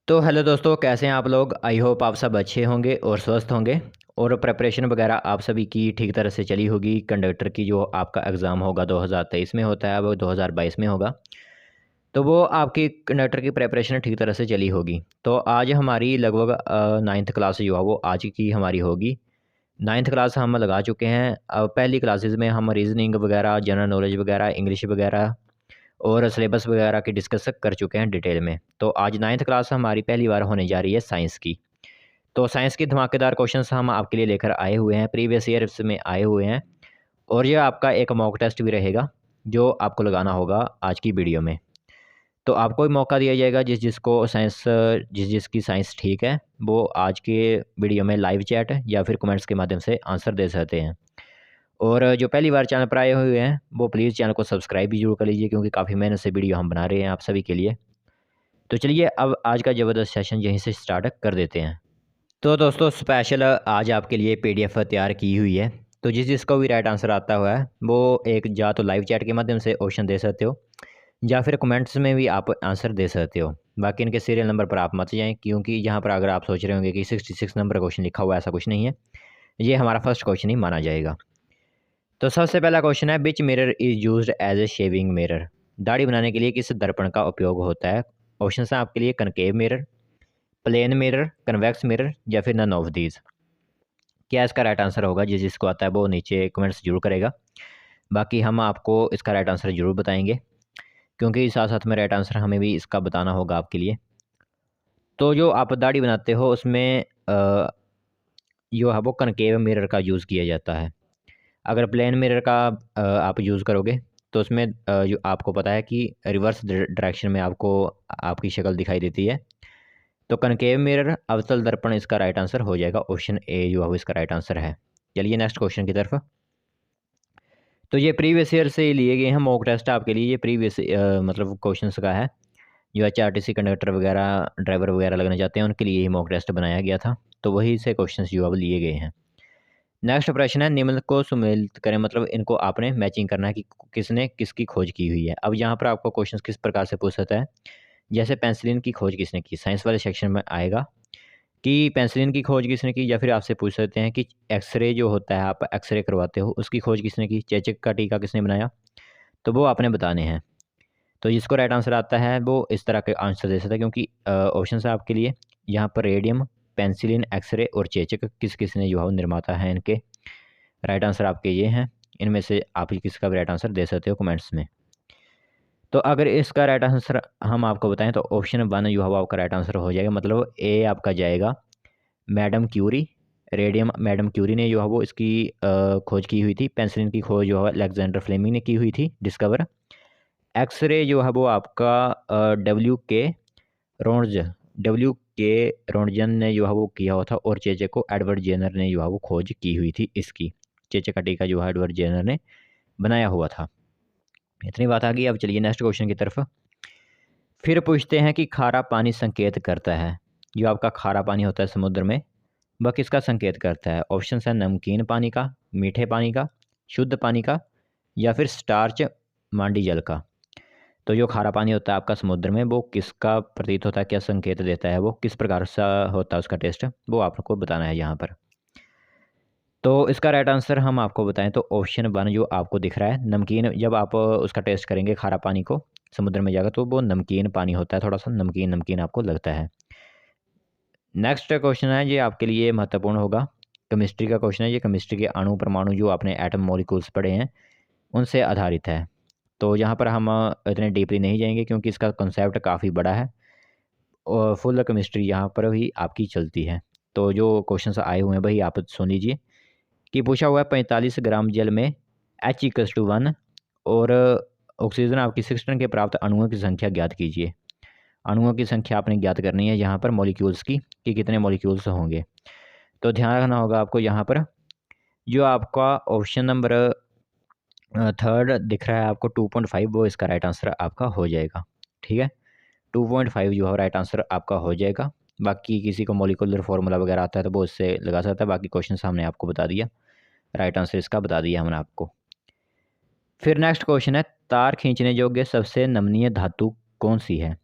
तो हेलो दोस्तों, कैसे हैं आप लोग। आई होप आप सब अच्छे होंगे और स्वस्थ होंगे और प्रिपरेशन वगैरह आप सभी की ठीक तरह से चली होगी। कंडक्टर की जो आपका एग्ज़ाम होगा 2023 में होता है, वो 2022 में होगा। तो वो आपकी कंडक्टर की प्रिपरेशन ठीक तरह से चली होगी। तो आज हमारी लगभग 9th क्लास जो है वो आज की हमारी होगी। 9th क्लास हम लगा चुके हैं। पहली क्लासेस में हम रीज़निंग वगैरह, जनरल नॉलेज वगैरह, इंग्लिश वगैरह और सिलेबस वगैरह की डिस्कस कर चुके हैं डिटेल में। तो आज 9th क्लास हमारी पहली बार होने जा रही है साइंस की। तो साइंस की धमाकेदार क्वेश्चंस हम आपके लिए लेकर आए हुए हैं, प्रीवियस ईयर्स में आए हुए हैं। और ये आपका एक मॉक टेस्ट भी रहेगा जो आपको लगाना होगा आज की वीडियो में। तो आपको भी मौका दिया जाएगा जिसको साइंस जिसकी साइंस ठीक है वो आज के वीडियो में लाइव चैट या फिर कमेंट्स के माध्यम से आंसर दे सकते हैं। और जो पहली बार चैनल पर आए हुए हैं वो प्लीज़ चैनल को सब्सक्राइब भी जरूर कर लीजिए, क्योंकि काफ़ी मेहनत से वीडियो हम बना रहे हैं आप सभी के लिए। तो चलिए अब आज का ज़बरदस्त सेशन यहीं से स्टार्ट कर देते हैं। तो दोस्तों, स्पेशल आज आपके लिए पीडीएफ तैयार की हुई है। तो जिसको भी राइट आंसर आता हुआ है वो एक या तो लाइव चैट के माध्यम से ऑप्शन दे सकते हो या फिर कमेंट्स में भी आप आंसर दे सकते हो। बाकी इनके सीरियल नंबर पर आप मत जाएं, क्योंकि यहाँ पर अगर आप सोच रहे होंगे कि 66 नंबर क्वेश्चन लिखा हुआ है, ऐसा कुछ नहीं है। ये हमारा फर्स्ट क्वेश्चन ही माना जाएगा। तो सबसे पहला क्वेश्चन है, which mirror is used as a shaving mirror. दाढ़ी बनाने के लिए किस दर्पण का उपयोग होता है। ऑप्शन है आपके लिए concave mirror, plane mirror, convex mirror या फिर नन ऑफ दीज। क्या इसका राइट आंसर होगा। जिसको आता है वो नीचे कमेंट्स जरूर करेगा। बाकी हम आपको इसका राइट आंसर जरूर बताएंगे, क्योंकि साथ साथ में राइट आंसर हमें भी इसका बताना होगा आपके लिए। तो जो आप दाढ़ी बनाते हो उसमें जो है वो कनकेव मिरर का यूज़ किया जाता है। अगर प्लेन मिरर का आप यूज़ करोगे तो उसमें जो आपको पता है कि रिवर्स डायरेक्शन में आपको आपकी शक्ल दिखाई देती है। तो कनकेव मिरर, अवतल दर्पण इसका राइट आंसर हो जाएगा। ऑप्शन ए जो है वो इसका राइट आंसर है। चलिए नेक्स्ट क्वेश्चन की तरफ। तो ये प्रीवियस ईयर से लिए गए हैं मॉक टेस्ट आपके लिए। ये प्रीवियस मतलब क्वेश्चंस का है। जो एचआरटीसी कंडक्टर वगैरह, ड्राइवर वगैरह लगना चाहते हैं उनके लिए ही मॉक टेस्ट बनाया गया था। तो वही से क्वेश्चंस जो अब लिए गए हैं। नेक्स्ट प्रश्न है, निम्न को सुमेलित करें। मतलब इनको आपने मैचिंग करना है कि किसने किसकी खोज की हुई है। अब यहाँ पर आपको क्वेश्चन किस प्रकार से पूछ सकता है। जैसे पेंसिलिन की खोज किसने की, साइंस वाले सेक्शन में आएगा कि पेंसिलिन की खोज किसने की। या फिर आपसे पूछ सकते हैं कि एक्सरे जो होता है, आप एक्सरे करवाते हो, उसकी खोज किसने की। चेचक का टीका किसने बनाया। तो वो आपने बताने हैं। तो जिसको राइट आंसर आता है वो इस तरह के आंसर दे सकता है, क्योंकि ऑप्शन है आपके लिए यहाँ पर रेडियम, पेंसिलिन, एक्सरे और चेचक किस किसने जो है वो निर्माता है इनके। राइट आंसर आपके ये हैं। इनमें से आप किसका भी राइट आंसर दे सकते हो कमेंट्स में। तो अगर इसका राइट आंसर हम आपको बताएं तो ऑप्शन 1 जो है वो आपका राइट आंसर हो जाएगा। मतलब ए आपका जाएगा madam Curie. Radium madam Curie ने जो है वो इसकी खोज की हुई थी। पेंसिलिन की खोज जो है अलेक्जेंडर फ्लेमिंग ने की हुई थी, डिस्कवर। एक्सरे जो है वो आपका डब्ल्यू के रोन्टजन ने जो है वो किया हुआ था। और चेचे को एडवर्ड जेनर ने जो है वो खोज की हुई थी इसकी। चेचे का टीका जो है एडवर्ड जेनर ने बनाया हुआ था। इतनी बात आ गई। अब चलिए नेक्स्ट क्वेश्चन की तरफ। फिर पूछते हैं कि खारा पानी संकेत करता है। जो आपका खारा पानी होता है समुद्र में, वह किसका संकेत करता है। ऑप्शन है नमकीन पानी का, मीठे पानी का, शुद्ध पानी का या फिर स्टार्च मांडी जल का। तो जो खारा पानी होता है आपका समुद्र में, वो किसका प्रतीत होता है, क्या संकेत देता है, वो किस प्रकार सा होता है उसका टेस्ट, वो आपको बताना है यहाँ पर। तो इसका राइट आंसर हम आपको बताएं तो ऑप्शन 1 जो आपको दिख रहा है नमकीन। जब आप उसका टेस्ट करेंगे खारा पानी को समुद्र में जाकर, तो वो नमकीन पानी होता है, थोड़ा सा नमकीन नमकीन आपको लगता है। नेक्स्ट क्वेश्चन है, ये आपके लिए महत्वपूर्ण होगा। केमिस्ट्री का क्वेश्चन है। ये केमिस्ट्री के अणु परमाणु जो आपने एटम मॉलिक्यूल्स पढ़े हैं उनसे आधारित है। तो यहाँ पर हम इतने डीपली नहीं जाएंगे, क्योंकि इसका कंसेप्ट काफ़ी बड़ा है और फुल केमिस्ट्री यहाँ पर ही आपकी चलती है। तो जो क्वेश्चंस आए हुए हैं वही आप सुन लीजिए। कि पूछा हुआ है 45 ग्राम जल में H=1 और ऑक्सीजन आपकी 6 टन के प्राप्त अणुओं की संख्या ज्ञात कीजिए। अणुओं की संख्या आपने ज्ञात करनी है यहाँ पर मॉलिक्यूल्स की, कि कितने मॉलिक्यूल्स होंगे। तो ध्यान रखना होगा आपको यहाँ पर। जो आपका ऑप्शन नंबर थर्ड दिख रहा है आपको 2.5, वो इसका राइट आंसर आपका हो जाएगा। ठीक है, 2.5 जो है राइट आंसर आपका हो जाएगा। बाकी किसी को मॉलिक्यूलर फार्मूला वगैरह आता है तो वो इससे लगा सकता है। बाकी क्वेश्चन हमने आपको बता दिया, राइट आंसर इसका बता दिया हमने आपको। फिर नेक्स्ट क्वेश्चन है, तार खींचने योग्य सबसे नमनीय धातु कौन सी है।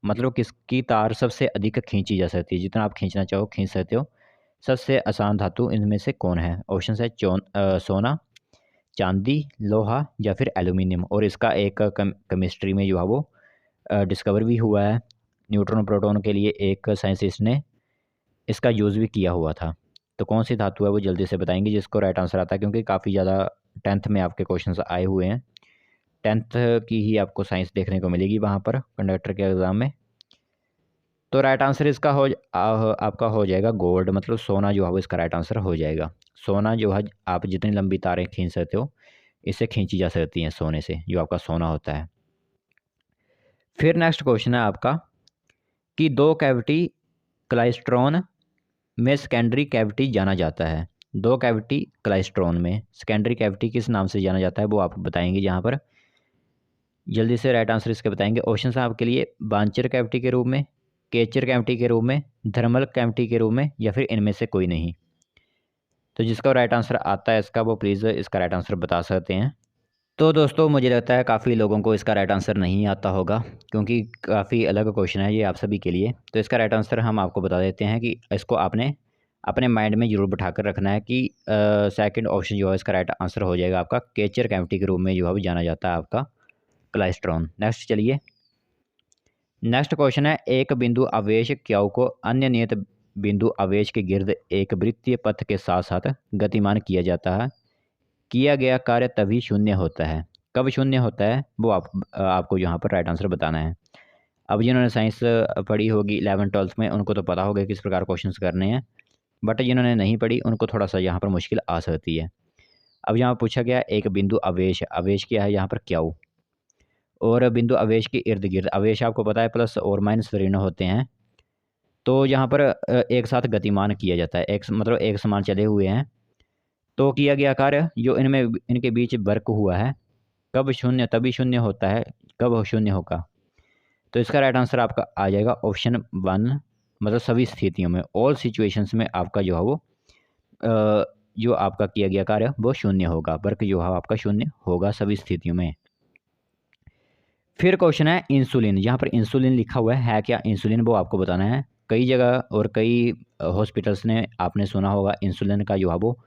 मतलब किसकी तार सबसे अधिक खींची जा सकती है, जितना आप खींचना चाहो खींच सकते हो। सबसे आसान धातु इनमें से कौन है? ऑप्शन है सोना, चांदी, लोहा या फिर एल्यूमिनियम। और इसका एक केमिस्ट्री में जो है वो डिस्कवर भी हुआ है। न्यूट्रॉन प्रोटॉन के लिए एक साइंटिस्ट ने इसका यूज़ भी किया हुआ था। तो कौन सी धातु है वो जल्दी से बताएंगे जिसको राइट आंसर आता है, क्योंकि काफ़ी ज़्यादा 10th में आपके क्वेश्चंस आए हुए हैं। 10th की ही आपको साइंस देखने को मिलेगी वहाँ पर कंडक्टर के एग्ज़ाम में। तो राइट आंसर इसका आपका हो जाएगा गोल्ड, मतलब सोना जो है वो इसका राइट आंसर हो जाएगा। सोना जो है आप जितनी लंबी तारें खींच सकते हो इससे खींची जा सकती हैं सोने से, जो आपका सोना होता है। फिर नेक्स्ट क्वेश्चन है आपका कि दो कैविटी क्लाइस्ट्रॉन में सेकेंडरी कैविटी जाना जाता है। दो कैविटी क्लाइस्ट्रॉन में सेकेंडरी कैविटी किस नाम से जाना जाता है वो आप बताएंगे यहाँ पर। जल्दी से राइट आंसर इसके बताएंगे। ऑप्शन है आपके लिए बांचर कैविटी के रूप में, केचर कैविटी के रूप में, थर्मल कैविटी के रूप में या फिर इनमें से कोई नहीं। तो जिसका राइट आंसर आता है इसका वो प्लीज़ इसका राइट आंसर बता सकते हैं। तो दोस्तों मुझे लगता है काफ़ी लोगों को इसका राइट आंसर नहीं आता होगा, क्योंकि काफ़ी अलग क्वेश्चन है ये आप सभी के लिए। तो इसका राइट आंसर हम आपको बता देते हैं कि इसको आपने अपने माइंड में ज़रूर बैठा कर रखना है कि सेकंड ऑप्शन जो है इसका राइट आंसर हो जाएगा आपका केचर कैविटी के रूप में जो है वो जाना जाता है आपका क्लाइस्ट्रॉन। नेक्स्ट चलिए, नेक्स्ट क्वेश्चन है एक बिंदु आवेश क्यू को अन्य नियत बिंदु आवेश के गिर्द एक वृत्तीय पथ के साथ साथ गतिमान किया जाता है। किया गया कार्य तभी शून्य होता है। कब शून्य होता है वो आपको यहाँ पर राइट आंसर बताना है। अब जिन्होंने साइंस पढ़ी होगी 11th-12th में उनको तो पता होगा किस प्रकार क्वेश्चंस करने हैं, बट जिन्होंने नहीं पढ़ी उनको थोड़ा सा यहाँ पर मुश्किल आ सकती है। अब यहाँ पूछा गया एक बिंदु आवेश, आवेश क्या है यहाँ पर क्यू, और बिंदु आवेश के इर्द गिर्द आवेश आपको पता है प्लस और माइनस ऋण होते हैं। तो यहाँ पर एक साथ गतिमान किया जाता है, मतलब एक समान चले हुए हैं। तो किया गया कार्य जो इनमें इनके बीच वर्क हुआ है कब शून्य, तभी शून्य होता है। कब शून्य होगा? तो इसका राइट आंसर आपका आ जाएगा ऑप्शन 1, मतलब सभी स्थितियों में, ऑल सिचुएशंस में आपका जो है वो जो आपका किया गया कार्य वो शून्य होगा, वर्क जो है आपका शून्य होगा सभी स्थितियों में। फिर क्वेश्चन है इंसुलिन, यहाँ पर इंसुलिन लिखा हुआ है क्या इंसुलिन वो आपको बताना है। कई जगह और कई हॉस्पिटल्स ने आपने सुना होगा इंसुलिन का जो है वो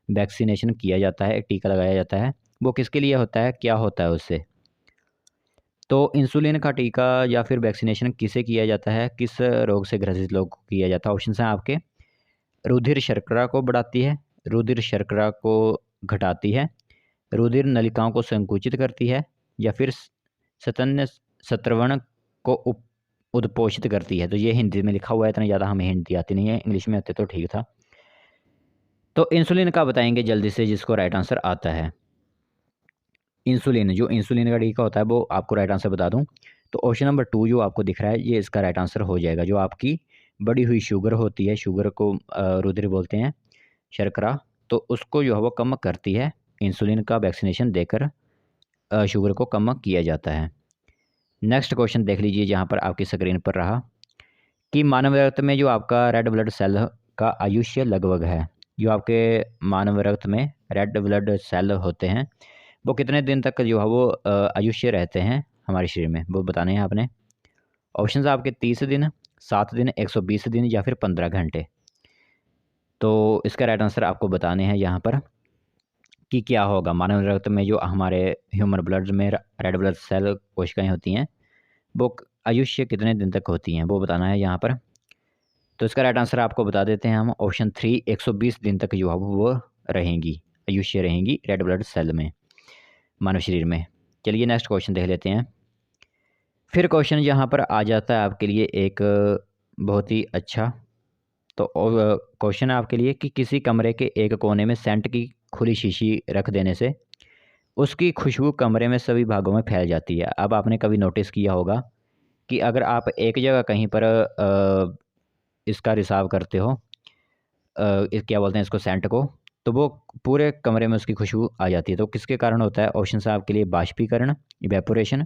वैक्सीनेशन किया जाता है, टीका लगाया जाता है। वो किसके लिए होता है, क्या होता है उससे? तो इंसुलिन का टीका या फिर वैक्सीनेशन किसे किया जाता है, किस रोग से ग्रसित लोग को किया जाता है? ऑप्शन हैं आपके रुधिर शर्करा को बढ़ाती है, रुधिर शर्करा को घटाती है, रुधिर नलिकाओं को संकुचित करती है या फिर सतन्य सत्रवण को उद्पोषित करती है। तो ये हिंदी में लिखा हुआ है, इतना ज़्यादा हमें हिंदी आती नहीं है, इंग्लिश में आते तो ठीक था। तो इंसुलिन का बताएंगे जल्दी से जिसको राइट आंसर आता है। इंसुलिन, जो इंसुलिन का टीका होता है वो आपको राइट आंसर बता दूं तो ऑप्शन नंबर 2 जो आपको दिख रहा है ये इसका राइट आंसर हो जाएगा। जो आपकी बढ़ी हुई शुगर होती है, शुगर को रुधिर बोलते हैं, शर्करा, तो उसको जो है वो कम करती है। इंसुलिन का वैक्सीनेशन देकर शुगर को कम किया जाता है। नेक्स्ट क्वेश्चन देख लीजिए जहाँ पर आपकी स्क्रीन पर रहा कि मानव रक्त में जो आपका रेड ब्लड सेल का आयुष्य लगभग है। जो आपके मानव रक्त में रेड ब्लड सेल होते हैं वो कितने दिन तक जो है वो आयुष्य रहते हैं हमारे शरीर में, वो बताने हैं आपने। ऑप्शन आपके 30 दिन, 7 दिन, 120 दिन या फिर 15 घंटे। तो इसका राइट आंसर आपको बताने हैं यहाँ पर कि क्या होगा। मानव रक्त में जो हमारे ह्यूमन ब्लड में रेड ब्लड सेल कोशिकाएं होती हैं वो आयुष्य कितने दिन तक होती हैं वो बताना है यहाँ पर। तो इसका राइट आंसर आपको बता देते हैं हम, ऑप्शन 3 120 दिन तक जो है वो रहेंगी, आयुष्य रहेंगी रेड ब्लड सेल में, मानव शरीर में। चलिए नेक्स्ट क्वेश्चन देख लेते हैं। फिर क्वेश्चन यहाँ पर आ जाता है आपके लिए एक बहुत ही अच्छा। तो क्वेश्चन है आपके लिए कि किसी कमरे के एक कोने में सेंट की खुली शीशी रख देने से उसकी खुशबू कमरे में सभी भागों में फैल जाती है। अब आपने कभी नोटिस किया होगा कि अगर आप एक जगह कहीं पर इसका रिसाव करते हो, क्या बोलते हैं इसको, सेंट को, तो वो पूरे कमरे में उसकी खुशबू आ जाती है। तो किसके कारण होता है? ऑप्शन है आपके लिए बाष्पीकरण, इवेपोरेशन,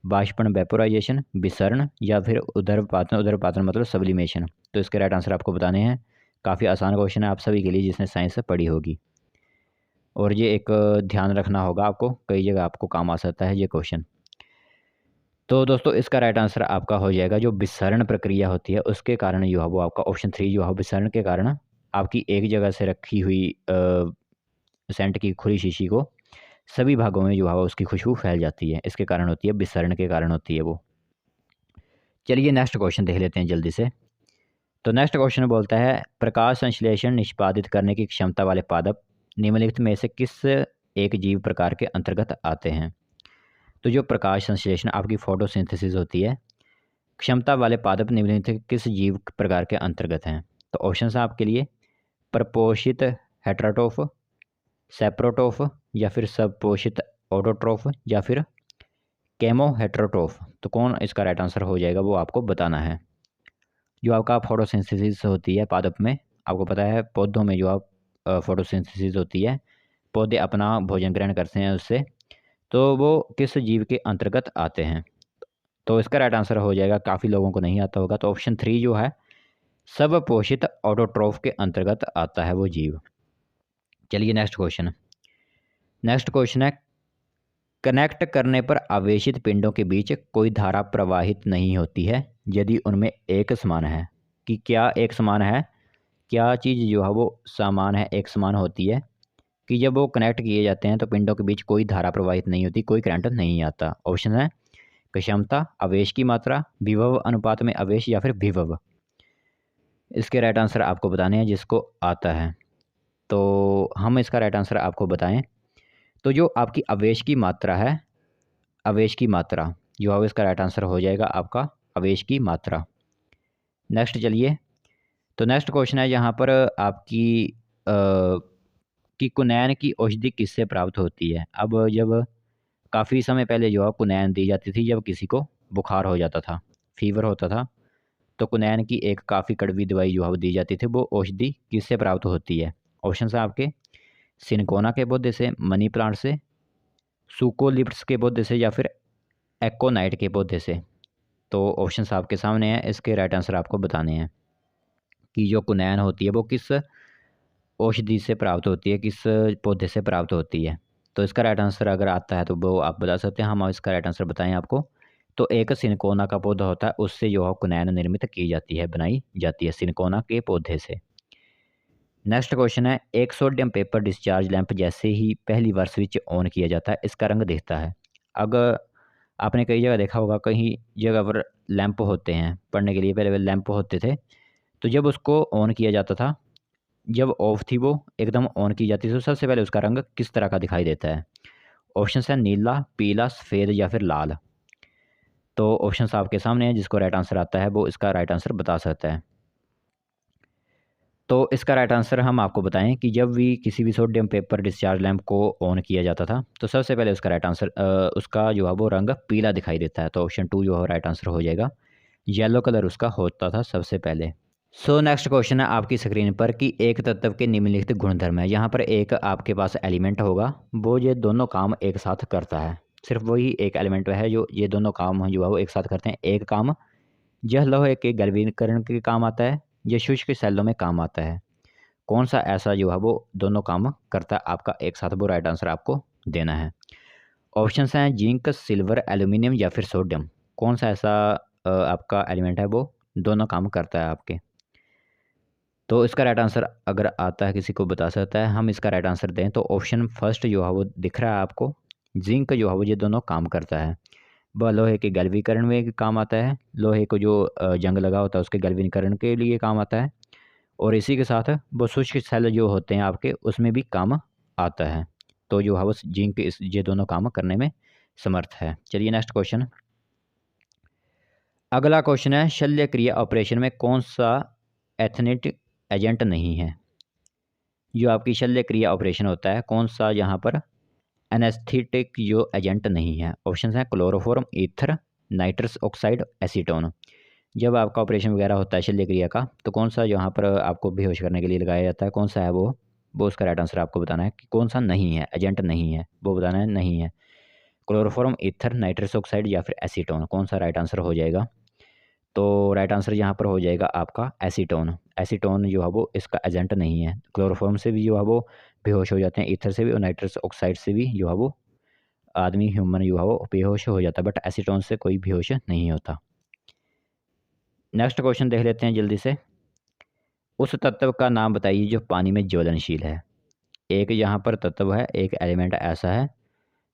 बाष्पन वेपोराइजेशन, विसरण या फिर उदरपातन, उदरपातन मतलब सब्लिमेशन। तो इसके राइट आंसर आपको बताने हैं। काफ़ी आसान क्वेश्चन है आप सभी के लिए जिसने साइंस से पढ़ी होगी, और ये एक ध्यान रखना होगा आपको, कई जगह आपको काम आ सकता है ये क्वेश्चन। तो दोस्तों इसका राइट आंसर आपका हो जाएगा जो विसरण प्रक्रिया होती है उसके कारण जो है वो आपका ऑप्शन 3 जो है विसरण के कारण आपकी एक जगह से रखी हुई सेंट की खुली शीशी को सभी भागों में जो है उसकी खुशबू फैल जाती है। इसके कारण होती है, विसरण के कारण होती है वो। चलिए नेक्स्ट क्वेश्चन देख लेते हैं जल्दी से। तो नेक्स्ट क्वेश्चन बोलता है प्रकाश संश्लेषण निष्पादित करने की क्षमता वाले पादप निम्नलिखित में से किस एक जीव प्रकार के अंतर्गत आते हैं। तो जो प्रकाश संश्लेषण आपकी फोटोसिंथेसिस होती है, क्षमता वाले पादप निम्नलिखित किस जीव प्रकार के अंतर्गत हैं। तो ऑप्शन है आपके लिए प्रपोषित हेट्राटोफ, सेप्रोटोफ या फिर सबपोषित ऑटोट्रोफ या फिर केमो हेट्रोट्रोफ। तो कौन इसका राइट आंसर हो जाएगा वो आपको बताना है। जो आपका फोटोसिंथेसिस होती है पादप में, आपको पता है पौधों में जो आप फोटोसिंथेसिस होती है, पौधे अपना भोजन ग्रहण करते हैं उससे, तो वो किस जीव के अंतर्गत आते हैं। तो इसका राइट आंसर हो जाएगा, काफ़ी लोगों को नहीं आता होगा, तो ऑप्शन 3 जो है सब पोषित ऑटोट्रोफ के अंतर्गत आता है वो जीव। चलिए नेक्स्ट क्वेश्चन। नेक्स्ट क्वेश्चन है कनेक्ट करने पर आवेशित पिंडों के बीच कोई धारा प्रवाहित नहीं होती है यदि उनमें एक समान है। कि क्या एक समान है, क्या चीज़ जो है वो समान है, एक समान होती है कि जब वो कनेक्ट किए जाते हैं तो पिंडों के बीच कोई धारा प्रवाहित नहीं होती, कोई करंट नहीं आता। ऑप्शन है क्षमता, आवेश की मात्रा, विभव अनुपात में आवेश या फिर विभव। इसके राइट आंसर आपको बताने हैं जिसको आता है। तो हम इसका राइट आंसर आपको बताएं तो जो आपकी आवेश की मात्रा है, आवेश की मात्रा जो है इसका राइट आंसर हो जाएगा आपका आवेश की मात्रा। नेक्स्ट चलिए। तो नेक्स्ट क्वेश्चन है यहाँ पर आपकी कि कुनैन की औषधि किससे प्राप्त होती है। अब जब काफ़ी समय पहले जो है कुनैन दी जाती थी जब किसी को बुखार हो जाता था, फीवर होता था, तो कुनैन की एक काफ़ी कड़वी दवाई जो है वो दी जाती थी। वो औषधि किससे प्राप्त होती है। ऑप्शन है आपके सिनकोना के पौधे से, मनी प्लांट से, सूकोलिप्स के पौधे से या फिर एकोनाइट के पौधे से। तो ऑप्शन आपके सामने हैं, इसके राइट आंसर आपको बताने हैं कि जो कुनैन होती है वो किस औषधि से प्राप्त होती है, किस पौधे से प्राप्त होती है। तो इसका राइट आंसर अगर आता है तो वो आप बता सकते हैं। हम इसका राइट आंसर बताएं आपको। तो एक सिनकोना का पौधा होता है, उससे जो है कुनैन निर्मित की जाती है, बनाई जाती है सिनकोना के पौधे से। नेक्स्ट क्वेश्चन है एक सोडियम पेपर डिस्चार्ज लैंप जैसे ही पहली बार स्विच ऑन किया जाता है इसका रंग दिखता है। अगर आपने कई जगह देखा होगा, कहीं जगह पर लैंप होते हैं, पढ़ने के लिए पहले लैंप होते थे, तो जब उसको ऑन किया जाता था, जब ऑफ थी वो एकदम ऑन की जाती थी, तो सबसे पहले उसका रंग किस तरह का दिखाई देता है। ऑप्शन है नीला, पीला, सफ़ेद या फिर लाल। तो ऑप्शन आपके सामने है, जिसको राइट आंसर आता है वो इसका राइट आंसर बता सकता है। तो इसका राइट आंसर हम आपको बताएं कि जब भी किसी भी सोडियम पेपर डिस्चार्ज लैंप को ऑन किया जाता था तो सबसे पहले उसका राइट आंसर उसका जो है वो रंग पीला दिखाई देता है। तो ऑप्शन 2 जो है राइट आंसर हो जाएगा। येलो कलर उसका होता था सबसे पहले। सो नेक्स्ट क्वेश्चन है आपकी स्क्रीन पर कि एक तत्व के निम्नलिखित गुणधर्म है। यहाँ पर एक आपके पास एलिमेंट होगा, वो ये दोनों काम एक साथ करता है। सिर्फ वही एक एलिमेंट है जो ये दोनों काम जो है वो एक साथ करते हैं। एक काम यह लोहे के गलवीकरण के काम आता है, यह शुष्क सेलों में काम आता है। कौन सा ऐसा जो है वो दोनों काम करता है आपका एक साथ, वो राइट आंसर आपको देना है। ऑप्शन हैं जिंक, सिल्वर, एल्यूमिनियम या फिर सोडियम। कौन सा ऐसा आपका एलिमेंट है वो दोनों काम करता है आपके। तो इसका राइट आंसर अगर आता है किसी को बता सकता है, हम इसका राइट आंसर दें तो ऑप्शन फर्स्ट जो है वो दिख रहा है आपको, जिंक जो है वो ये दोनों काम करता है। वह लोहे के गलवीकरण में काम आता है, लोहे को जो जंग लगा होता है उसके गलवीकरण के लिए काम आता है, और इसी के साथ वो शुष्क सेल जो होते हैं आपके उसमें भी काम आता है। तो जो है वो जिंक इस ये दोनों काम करने में समर्थ है। चलिए नेक्स्ट क्वेश्चन। अगला क्वेश्चन है शल्य क्रिया ऑपरेशन में कौन सा एथनिक एजेंट नहीं है। जो आपकी शल्य क्रिया ऑपरेशन होता है, कौन सा यहाँ पर एनेस्थेटिक जो एजेंट नहीं है। ऑप्शन हैं chloroform, ether, nitrous oxide, acetone. जब आपका ऑपरेशन वगैरह होता है शल्य क्रिया का, तो कौन सा यहाँ पर आपको बेहोश करने के लिए लगाया जाता है, कौन सा है वो उसका राइट आंसर आपको बताना है कि कौन सा नहीं है, एजेंट नहीं है, वो बताना है नहीं है। क्लोरोफॉर्म, ईथर, नाइट्रस ऑक्साइड या फिर एसीटोन, कौन सा राइट आंसर हो जाएगा। तो राइट आंसर यहाँ पर हो जाएगा आपका एसीटोन। एसीटोन जो है वो इसका एजेंट नहीं है। क्लोरोफॉर्म से भी जो है वो बेहोश हो जाते हैं, ईथर से भी और नाइट्रस ऑक्साइड से भी जो है वो आदमी ह्यूमन जो है वो बेहोश हो जाता है, बट एसीटोन से कोई बेहोश नहीं होता। नेक्स्ट क्वेश्चन देख लेते हैं जल्दी से। उस तत्व का नाम बताइए जो पानी में ज्वलनशील है। एक यहाँ पर तत्व है, एक एलिमेंट ऐसा है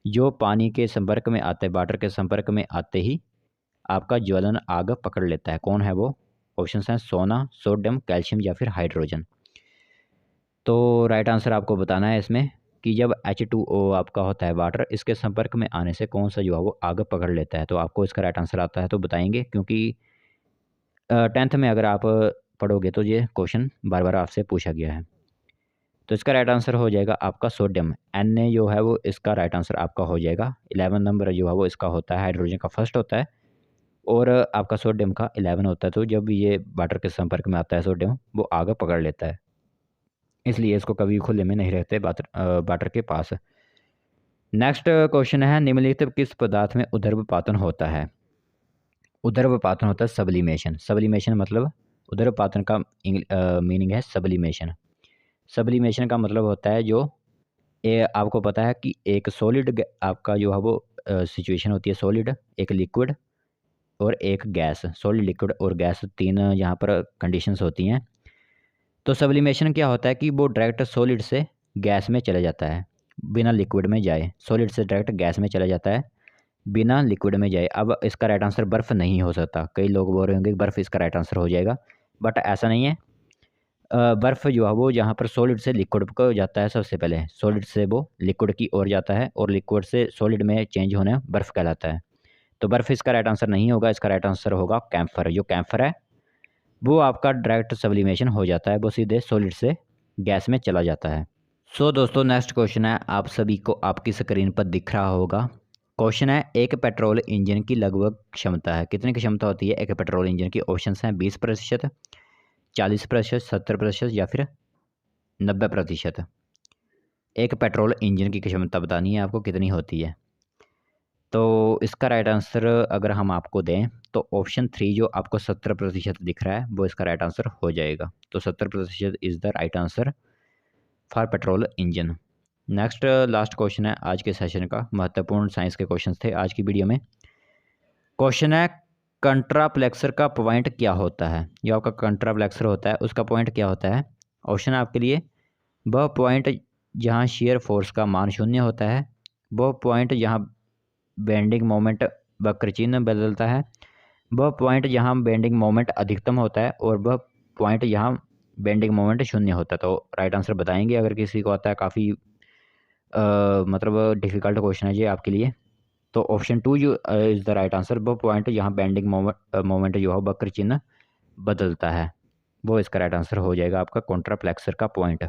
जो पानी के संपर्क में आते, वाटर के संपर्क में आते ही आपका ज्वलन आग पकड़ लेता है। कौन है वो? ऑप्शन हैं सोना, सोडियम, कैल्शियम या फिर हाइड्रोजन। तो राइट आंसर आपको बताना है इसमें कि जब H2O आपका होता है वाटर, इसके संपर्क में आने से कौन सा जो है वो आग पकड़ लेता है। तो आपको इसका राइट आंसर आता है तो बताएंगे, क्योंकि 10th में अगर आप पढ़ोगे तो ये क्वेश्चन बार बार आपसे पूछा गया है। तो इसका राइट आंसर हो जाएगा आपका सोडियम। Na जो है वो इसका राइट आंसर आपका हो जाएगा। 11 नंबर जो है वो इसका होता है, हाइड्रोजन का फर्स्ट होता है और आपका सोडियम का 11 होता है। तो जब ये वाटर के संपर्क में आता है सोडियम, वो आग पकड़ लेता है, इसलिए इसको कभी खुले में नहीं रहते वाटर के पास। नेक्स्ट क्वेश्चन है, निम्नलिखित किस पदार्थ में उदर्वपातन होता है? उदर्वपातन होता है सब्लिमेशन। सब्लिमेशन मतलब उदर्वपातन का मीनिंग है सब्लिमेशन। सब्लिमेशन का मतलब होता है जो आपको पता है कि एक सॉलिड आपका जो है वो सिचुएशन होती है, सॉलिड, एक लिक्विड और एक गैस। सॉलिड, लिक्विड और गैस, तीन यहाँ पर कंडीशंस होती हैं। तो सब्लिमेशन क्या होता है कि वो डायरेक्ट सॉलिड से गैस में चला जाता है बिना लिक्विड में जाए। सॉलिड से डायरेक्ट गैस में चला जाता है बिना लिक्विड में जाए। अब इसका राइट आंसर बर्फ़ नहीं हो सकता। कई लोग बोल रहे होंगे कि बर्फ़ इसका राइट आंसर हो जाएगा, बट ऐसा नहीं है। बर्फ़ जो है वो जहाँ पर सॉलिड से लिक्विड को जाता है, सबसे पहले सॉलिड से वो लिक्विड की ओर जाता है और लिक्विड से सॉलिड में चेंज होना बर्फ़ कहलाता है। तो बर्फ़ इसका राइट आंसर नहीं होगा। इसका राइट आंसर होगा कैम्फर। जो कैम्फर है वो आपका डायरेक्ट सब्लिमेशन हो जाता है, वो सीधे सॉलिड से गैस में चला जाता है। सो दोस्तों, नेक्स्ट क्वेश्चन है, आप सभी को आपकी स्क्रीन पर दिख रहा होगा। क्वेश्चन है, एक पेट्रोल इंजन की लगभग क्षमता है। कितनी की क्षमता होती है एक पेट्रोल इंजन की? ऑप्शंस हैं 20%, 40%, 70% या फिर 90%। एक पेट्रोल इंजन की क्षमता बतानी है आपको कितनी होती है। तो इसका राइट आंसर अगर हम आपको दें तो ऑप्शन 3 जो आपको 70% दिख रहा है वो इसका राइट आंसर हो जाएगा। तो 70% is the right answer for petrol engine. Next last question है आज के सेशन का, महत्वपूर्ण साइंस के क्वेश्चन थे आज की वीडियो में। क्वेश्चन है, कंट्राप्लेक्सर का पॉइंट क्या होता है? जो आपका कंट्राप्लेक्सर होता है उसका पॉइंट क्या होता है? ऑप्शन है आपके लिए, वह पॉइंट जहाँ शेयर फोर्स का मान 0 होता है, वह पॉइंट जहाँ बेंडिंग मोमेंट वक्र चिन्ह बदलता है, वह पॉइंट जहाँ बेंडिंग मोमेंट अधिकतम होता है और वह पॉइंट जहाँ बेंडिंग मोमेंट 0 होता है। तो राइट आंसर बताएंगे अगर किसी को आता है। काफ़ी मतलब डिफ़िकल्ट क्वेश्चन है ये आपके लिए। तो ऑप्शन 2 जो इज़ द राइट आंसर, वो पॉइंट यहाँ बेंडिंग मोमेंट जो है वक्र चिन्ह बदलता है, वो इसका राइट आंसर हो जाएगा आपका कंट्राप्लेक्सर का पॉइंट।